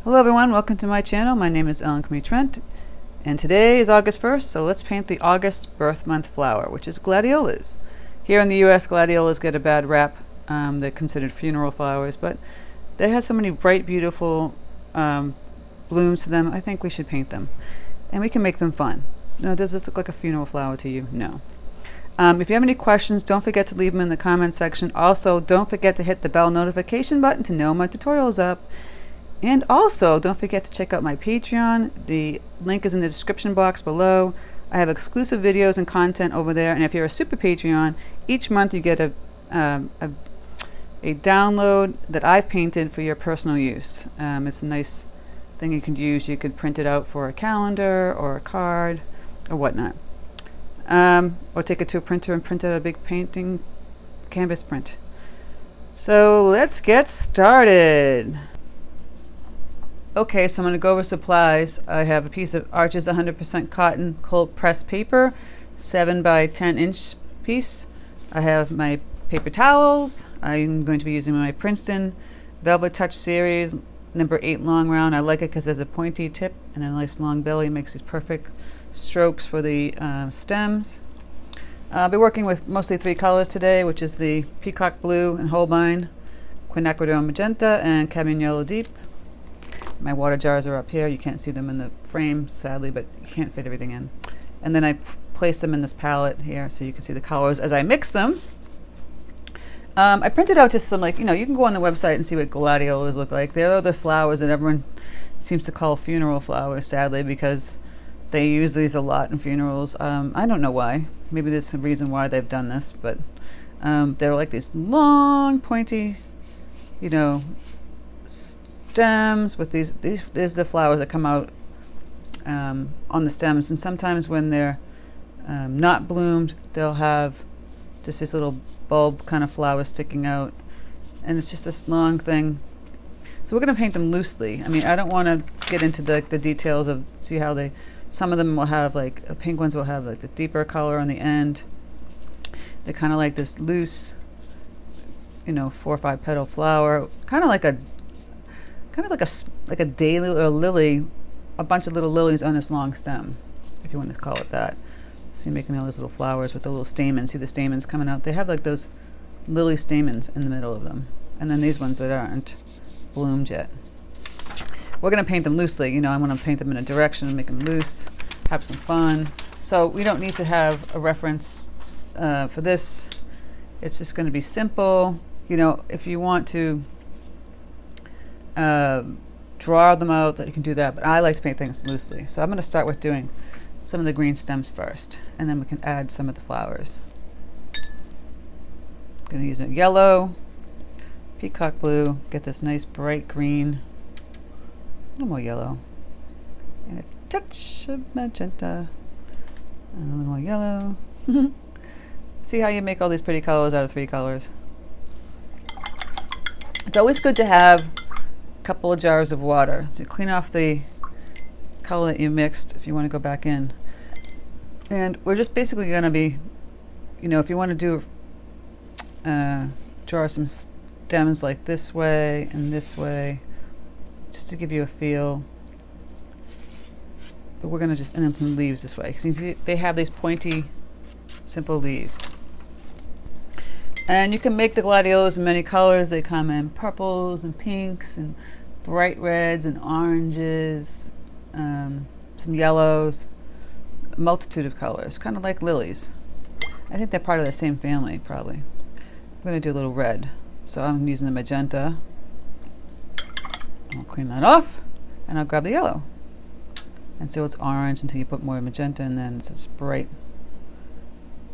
Hello everyone, welcome to my channel. My name is Crimi-trent, and today is August 1st, so let's paint the August birth month flower, which is gladiolus. Here in the US, gladiolus get a bad rap. They're considered funeral flowers, but they have so many bright, beautiful blooms to them. I think we should paint them, and we can make them fun. Now, does this look like a funeral flower to you? No. If you have any questions, don't forget to leave them in the comment section. Also, don't forget to hit the bell notification button to know my tutorial is up. And also, don't forget to check out my Patreon. The link is in the description box below. I have exclusive videos and content over there. And if you're a super Patreon, each month you get a download that I've painted for your personal use. It's a nice thing you can use. You could print it out for a calendar or a card or whatnot. Or take it to a printer and print out a big painting canvas print. So let's get started. Okay, so I'm going to go over supplies. I have a piece of Arches 100% cotton cold pressed paper, 7 by 10 inch piece. I have my paper towels. I'm going to be using my Princeton Velvet Touch series, number 8 long round. I like it because there's a pointy tip and a nice long belly. It makes these perfect strokes for the stems. I'll be working with mostly 3 colors today, which is the Peacock Blue and Holbein, Quinacridone Magenta, and Cadmium Yellow Deep. My water jars are up here. You can't see them in the frame, sadly, but you can't fit everything in. And then I place them in this palette here so you can see the colors as I mix them. I printed out just some, like, you can go on the website and see what gladiolus look like. They're the flowers that everyone seems to call funeral flowers, sadly, because they use these a lot in funerals. I don't know why. Maybe there's a reason why they've done this, but they're like these long, pointy, stems with these are the flowers that come out on the stems, and sometimes when they're not bloomed, they'll have just this little bulb kind of flower sticking out, and it's just this long thing. So we're going to paint them loosely. I mean, I don't want to get into the details of see how they. Some of them will have like pink ones will have like the deeper color on the end. They're kind of like this loose, 4 or 5 petal flower, kind of like a daily or lily, a bunch of little lilies on this long stem, if you want to call it that. So you're making all those little flowers with the little stamens. See the stamens coming out? They have like those lily stamens in the middle of them. And then these ones that aren't bloomed yet. We're going to paint them loosely. I want to paint them in a direction and make them loose, have some fun. So we don't need to have a reference for this. It's just going to be simple. If you want to draw them out, that you can do that, but I like to paint things loosely. So I'm going to start with doing some of the green stems first, and then we can add some of the flowers. I'm going to use a yellow, Peacock Blue, get this nice bright green, a little more yellow, and a touch of magenta, and a little more yellow. See how you make all these pretty colors out of 3 colors. It's always good to have couple of jars of water to clean off the color that you mixed if you want to go back in. And we're just basically going to be, if you want to do draw some stems like this way and this way, just to give you a feel. But we're going to just end up some leaves this way, because you see they have these pointy, simple leaves. And you can make the gladiolus in many colors. They come in purples and pinks and bright reds and oranges, some yellows, a multitude of colors, kind of like lilies. I think they're part of the same family, probably. I'm going to do a little red. So I'm using the magenta. I'll clean that off, and I'll grab the yellow. And so it's orange until you put more magenta, and then it's this bright,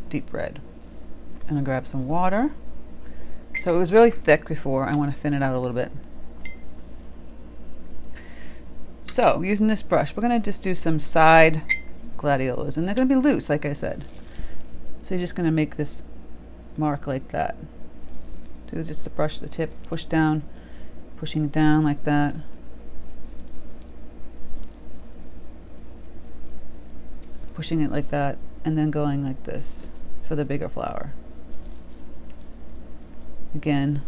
deep red. I'm going to grab some water. So it was really thick before. I want to thin it out a little bit. So using this brush, we're going to just do some side gladiolus, and they're going to be loose, like I said. So you're just going to make this mark like that. Do just to brush the tip, push down, pushing it down like that. Pushing it like that, and then going like this for the bigger flower. Again,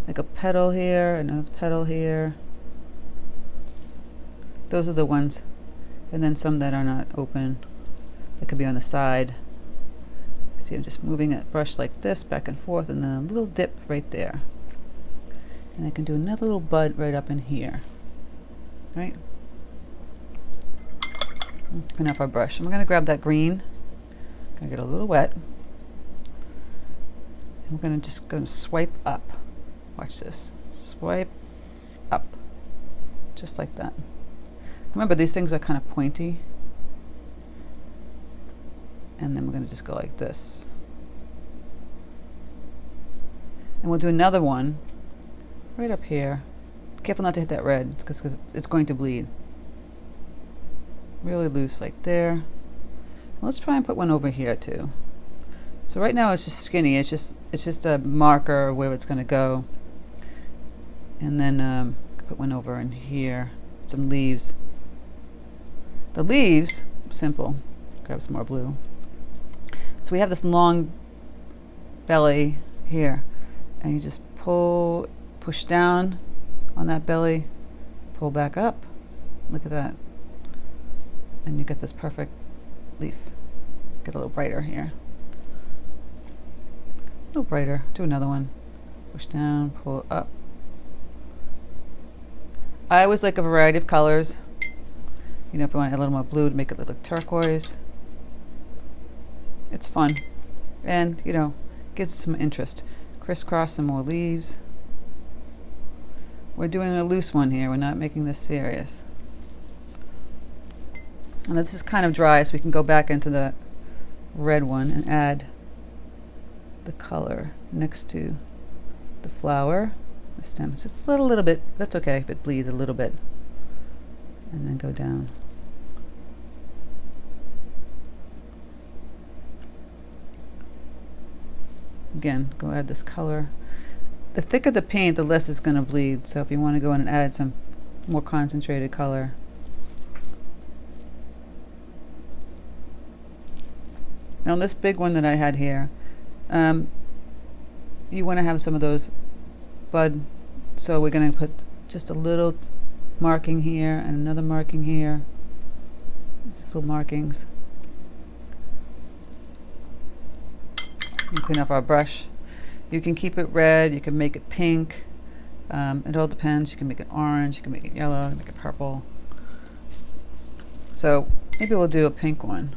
like a petal here, another petal here, Those are the ones. And then some that are not open. That could be on the side. See, I'm just moving that brush like this, back and forth, and then a little dip right there. And I can do another little bud right up in here. Right? Enough our brush. I'm going to grab that green. Gonna get a little wet. And we're going to swipe up. Watch this. Swipe up. Just like that. Remember, these things are kind of pointy. And then we're going to just go like this. And we'll do another one right up here. Careful not to hit that red, because it's going to bleed. Really loose like there. Let's try and put one over here too. So right now it's just skinny. It's just a marker where it's going to go. And then put one over in here. Some leaves. The leaves, simple. Grab some more blue. So we have this long belly here, and you just push down on that belly, pull back up. Look at that. And you get this perfect leaf. Get a little brighter here. A little brighter. Do another one. Push down, pull up. I always like a variety of colors. You know, if you want to add a little more blue to make it look like turquoise. It's fun. And, you know, gives some interest. Crisscross some more leaves. We're doing a loose one here. We're not making this serious. And this is kind of dry, so we can go back into the red one and add the color next to the flower, the stem. It's a little bit, that's okay if it bleeds a little bit. And then go down. Again, go add this color. The thicker the paint, the less it's going to bleed. So if you want to go in and add some more concentrated color. Now this big one that I had here, you want to have some of those bud. So we're going to put just a little marking here and another marking here. Just little markings. And clean up our brush. You can keep it red, you can make it pink. It all depends. You can make it orange, you can make it yellow, you can make it purple. So maybe we'll do a pink one.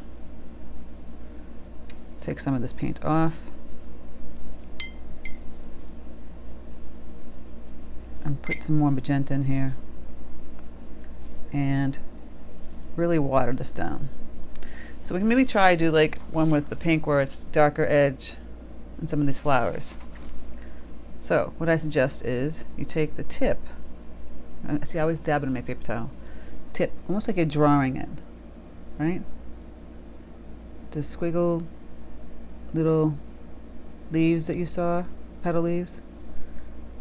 Take some of this paint off. And put some more magenta in here. And really water this down. So we can maybe try to do like one with the pink where it's darker edge and some of these flowers. So what I suggest is you take the tip. See, I always dab it in my paper towel. Tip, almost like you're drawing it, right? The squiggle little leaves that you saw, petal leaves,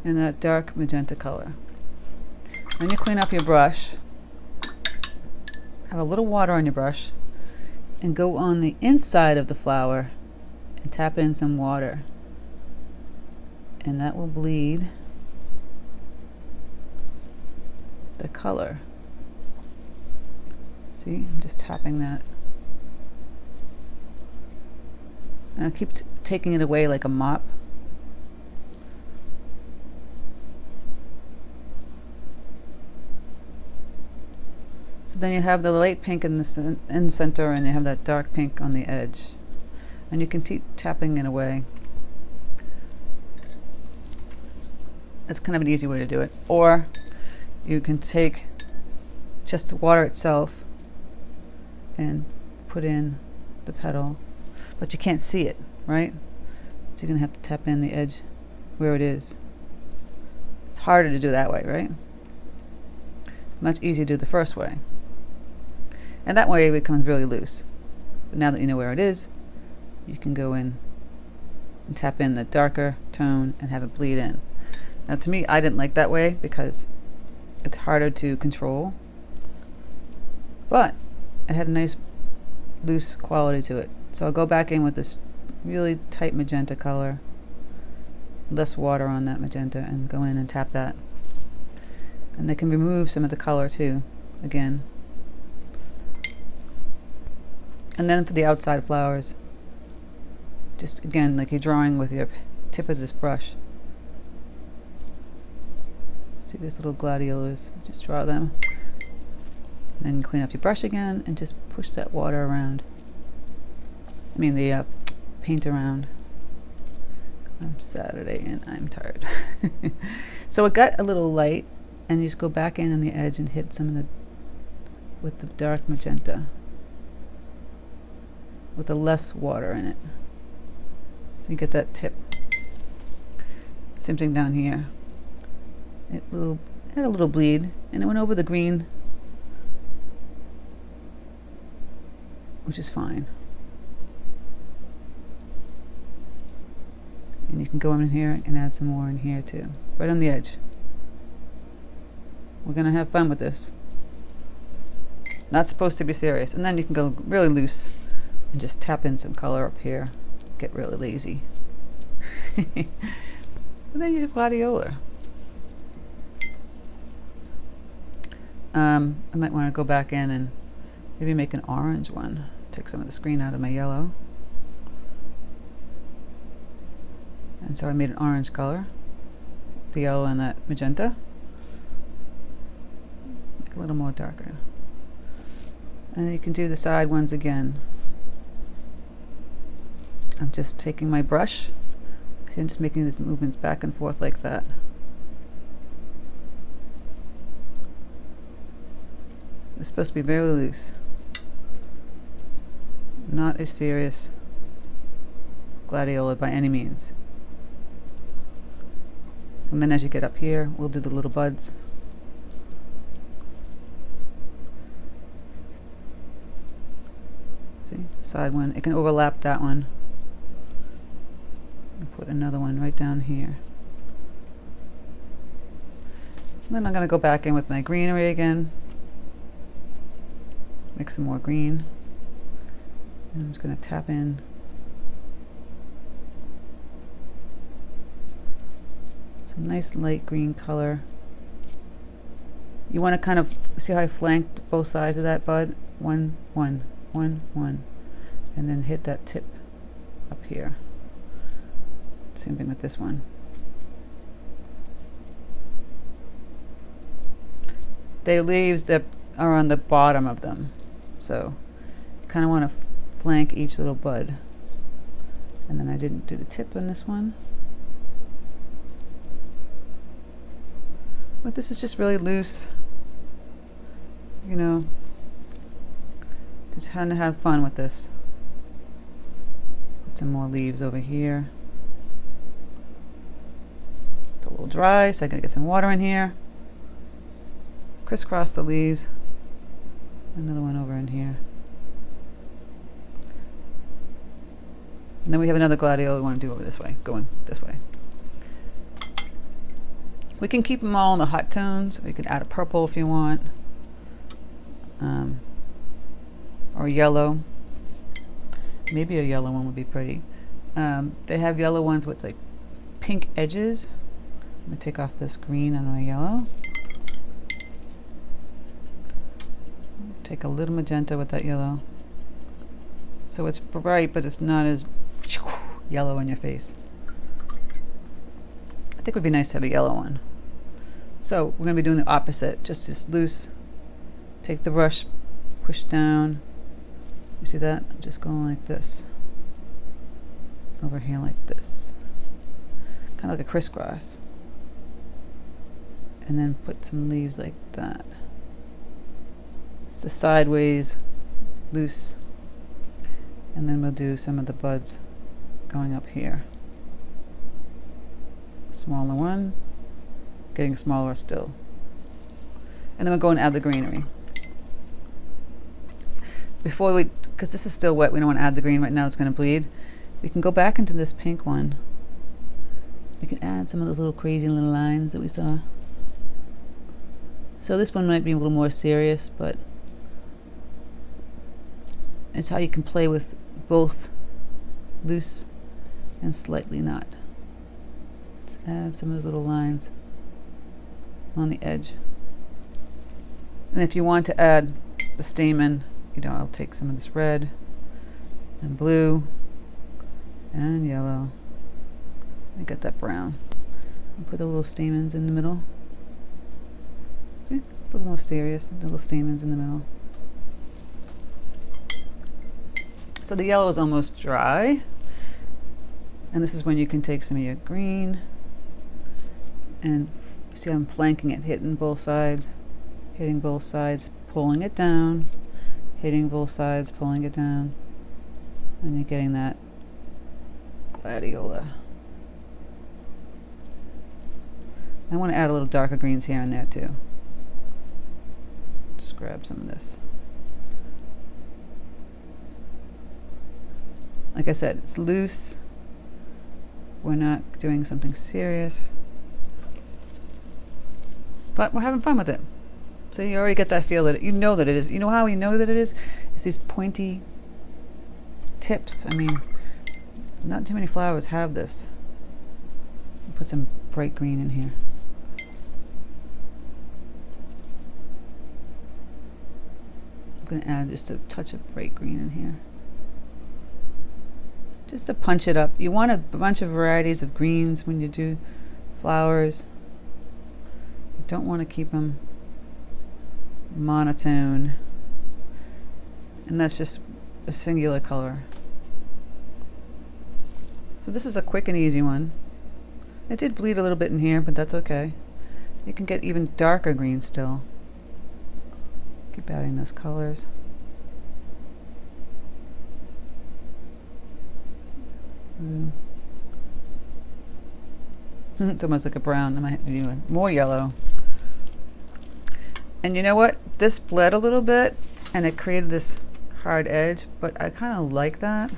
in that dark magenta color. When you clean up your brush, have a little water on your brush, and go on the inside of the flower and tap in some water. And that will bleed the color. See, I'm just tapping that. And I keep taking it away like a mop. So then you have the light pink in the center, and you have that dark pink on the edge. And you can keep tapping it away. That's kind of an easy way to do it. Or you can take just the water itself and put in the petal, but you can't see it, right? So you're going to have to tap in the edge where it is. It's harder to do that way, right? Much easier to do the first way. And that way it becomes really loose. But now that you know where it is, you can go in and tap in the darker tone and have it bleed in. Now to me, I didn't like that way because it's harder to control. But it had a nice loose quality to it. So I'll go back in with this really tight magenta color, less water on that magenta, and go in and tap that. And I can remove some of the color too. again. And then for the outside flowers, just again, like you're drawing with your tip of this brush. See this little gladiolus, just draw them. Then clean up your brush again and just push that water around. I mean the paint around. I'm Saturday and I'm tired. So it got a little light, and you just go back in on the edge and hit some of the, with the dark magenta, with the less water in it. So you get that tip. Same thing down here. It had a little bleed, and it went over the green, which is fine. And you can go in here and add some more in here too, right on the edge. We're gonna have fun with this. Not supposed to be serious. And then you can go really loose and just tap in some color up here. Get really lazy. And then you do gladiola. I might want to go back in and maybe make an orange one. Take some of the screen out of my yellow. And so I made an orange color, the yellow and that magenta. Make it a little more darker. And you can do the side ones again. I'm just taking my brush. See, I'm just making these movements back and forth like that. It's supposed to be very loose. Not a serious gladiola by any means. And then as you get up here, we'll do the little buds. See, side one. It can overlap that one. And put another one right down here. And then I'm going to go back in with my greenery again. Make some more green. And I'm just going to tap in some nice light green color. You want to kind of see how I flanked both sides of that bud? One, one, one, one. And then hit that tip up here. Same thing with this one. The leaves that are on the bottom of them. So you kind of want to flank each little bud. And then I didn't do the tip on this one. But this is just really loose. You know, just trying to have fun with this. Put some more leaves over here. It's a little dry, so I gotta get some water in here. Crisscross the leaves. Another one over in here. And then we have another gladiola we want to do over this way, going this way. We can keep them all in the hot tones, or you can add a purple if you want. Or yellow. Maybe a yellow one would be pretty. They have yellow ones with like pink edges. I'm going to take off this green on my yellow. Take a little magenta with that yellow. So it's bright, but it's not as yellow in your face. I think it would be nice to have a yellow one. So we're going to be doing the opposite, just this loose. Take the brush, push down. You see that? I'm just going like this. Over here like this. Kind of like a crisscross. And then put some leaves like that. It's the sideways, loose. And then we'll do some of the buds going up here. Smaller one, getting smaller still. And then we'll go and add the greenery. Before we, because this is still wet, we don't want to add the green right now, it's going to bleed. We can go back into this pink one. We can add some of those little crazy little lines that we saw. So this one might be a little more serious, but it's how you can play with both loose and slightly not. Let's add some of those little lines on the edge. And if you want to add the stamen, you know, I'll take some of this red and blue and yellow and get that brown. And put the little stamens in the middle. See? It's a little more serious. The little stamens in the middle. So the yellow is almost dry. And this is when you can take some of your green and see I'm flanking it, hitting both sides, pulling it down, hitting both sides, pulling it down, and you're getting that gladiola. I want to add a little darker greens here and there too. Just grab some of this. Like I said, it's loose. We're not doing something serious, but we're having fun with it. So you already get that feel that you know that it is. You know how we know that it is? It's these pointy tips. I mean, not too many flowers have this. Put some bright green in here. I'm going to add just a touch of bright green in here. Just to punch it up. You want a bunch of varieties of greens when you do flowers. You don't want to keep them monotone. And that's just a singular color. So this is a quick and easy one. It did bleed a little bit in here, but that's okay. You can get even darker green still. Keep adding those colors. It's almost like a brown. I might do more yellow. And you know what? This bled a little bit and it created this hard edge, but I kind of like that.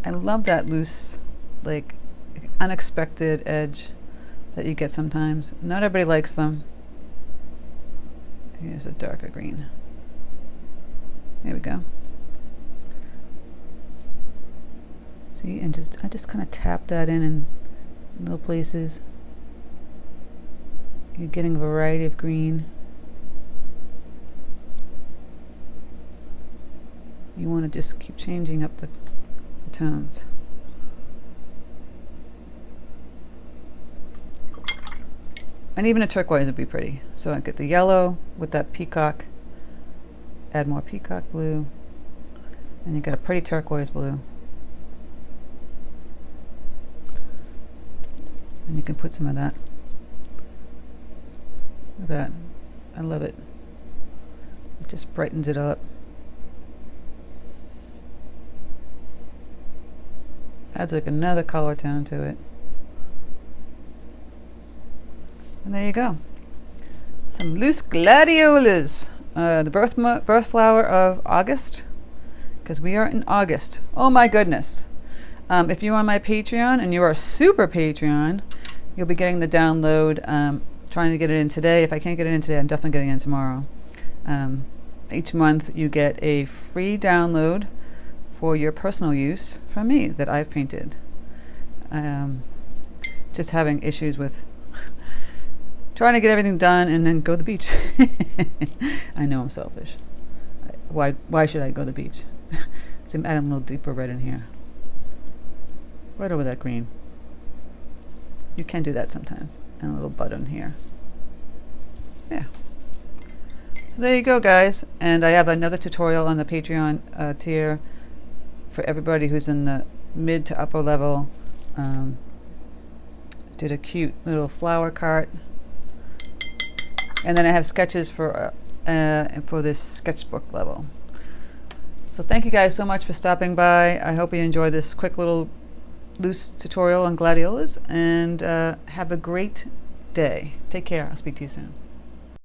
I love that loose, like unexpected edge that you get sometimes. Not everybody likes them. Here's a darker green. There we go. See, and I just kind of tap that in little places. You're getting a variety of green. You want to just keep changing up the tones. And even a turquoise would be pretty. So I get the yellow with that peacock, add more peacock blue, and you get a pretty turquoise blue. And you can put some of that. Look at that. I love it. It just brightens it up. Adds like another color tone to it. And there you go. Some loose gladiolas. The birth flower of August. Because we are in August. Oh my goodness. If you're on my Patreon and you are a super Patreon, you'll be getting the download. Trying to get it in today. If I can't get it in today, I'm definitely getting it in tomorrow. Each month you get a free download for your personal use from me that I've painted. Just having issues with trying to get everything done and then go to the beach. I know I'm selfish. Why should I go to the beach? So I'm adding a little deeper red in here. Right over that green. You can do that sometimes. And a little button here. Yeah. So there you go, guys. And I have another tutorial on the Patreon tier for everybody who's in the mid to upper level. Did a cute little flower cart. And then I have sketches for this sketchbook level. So thank you guys so much for stopping by. I hope you enjoyed this quick little loose tutorial on gladiolas, and have a great day. Take care. I'll speak to you soon.